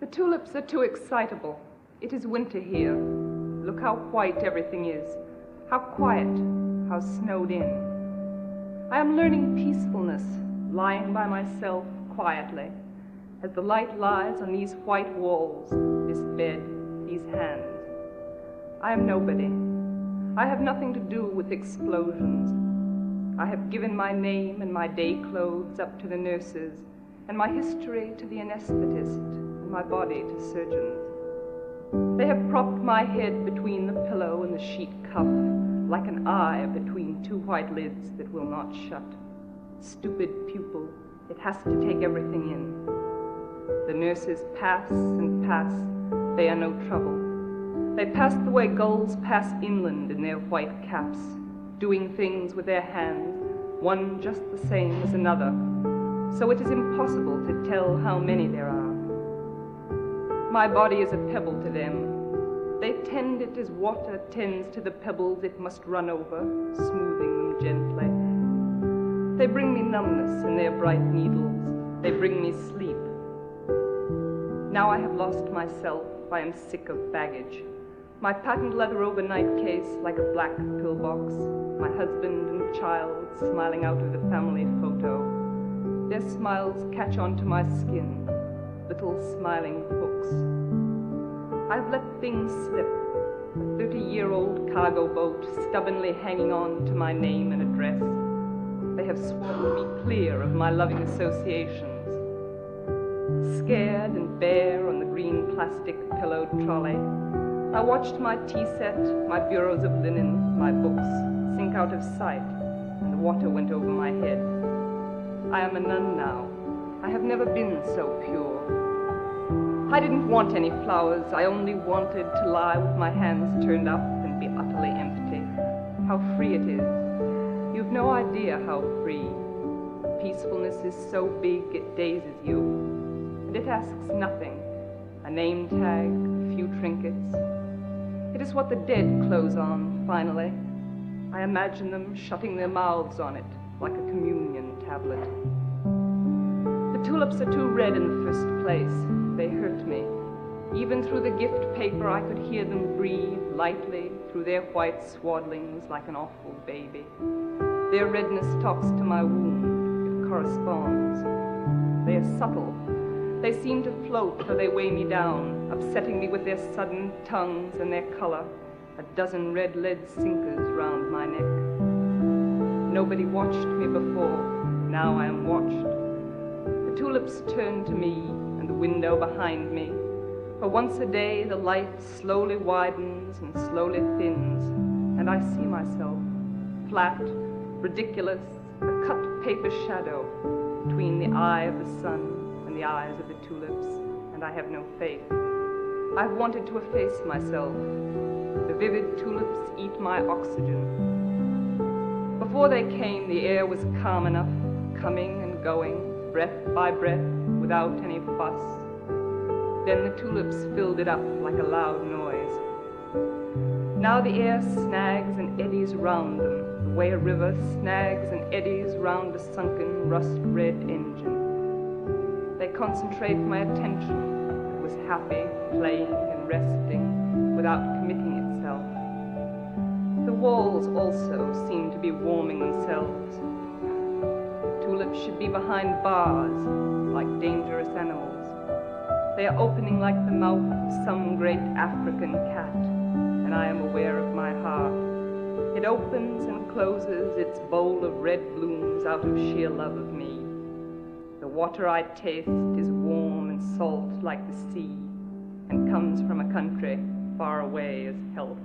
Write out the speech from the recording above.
The tulips are too excitable. It is winter here. Look how white everything is. How quiet, how snowed in. I am learning peacefulness, lying by myself quietly, as the light lies on these white walls, this bed, these hands. I am nobody. I have nothing to do with explosions. I have given my name and my day clothes up to the nurses, and my history to the anesthetist, and my body to surgeons. They have propped my head between the pillow and the sheet cuff, like an eye between two white lids that will not shut. Stupid pupil, it has to take everything in. The nurses pass and pass, they are no trouble. They pass the way gulls pass inland in their white caps, doing things with their hands, one just the same as another, so it is impossible to tell how many there are. My body is a pebble to them. They tend it as water tends to the pebbles it must run over, smoothing them gently. They bring me numbness in their bright needles. They bring me sleep. Now I have lost myself. I am sick of baggage. My patent leather overnight case like a black pillbox. My husband and child smiling out of the family photo. Their smiles catch onto my skin, little smiling hooks. I've let things slip. A 30-year-old cargo boat stubbornly hanging on to my name and address. They have swallowed me clear of my loving associations. Scared and bare on the green plastic pillowed trolley, I watched my tea set, my bureaus of linen, my books sink out of sight, and the water went over my head. I am a nun now. I have never been so pure. I didn't want any flowers. I only wanted to lie with my hands turned up and be utterly empty. How free it is. You've no idea how free. Peacefulness is so big it dazes you. And it asks nothing. A name tag, a few trinkets. It is what the dead close on, finally. I imagine them shutting their mouths on it like a communion tablet. The tulips are too red in the first place. They hurt me. Even through the gift paper, I could hear them breathe lightly through their white swaddlings like an awful baby. Their redness talks to my wound. It corresponds. They are subtle. They seem to float, for they weigh me down, upsetting me with their sudden tongues and their color, a dozen red lead sinkers round my neck. Nobody watched me before. Now I am watched. The tulips turn to me, and the window behind me. For once a day, the light slowly widens and slowly thins, and I see myself, flat, ridiculous, a cut paper shadow between the eye of the sun and the eyes of the tulips, and I have no faith. I've wanted to efface myself. The vivid tulips eat my oxygen. Before they came, the air was calm enough, coming and going, breath by breath, without any fuss. Then the tulips filled it up like a loud noise. Now the air snags and eddies round them, the way a river snags and eddies round a sunken, rust-red engine. They concentrate my attention. It was happy, playing and resting, without committing itself. The walls also seem to be warming themselves. The tulips should be behind bars, like dangerous animals. They are opening like the mouth of some great African cat, and I am aware of my heart. It opens and closes its bowl of red blooms out of sheer love of me. The water I taste is warm and salt like the sea, and comes from a country far away as health.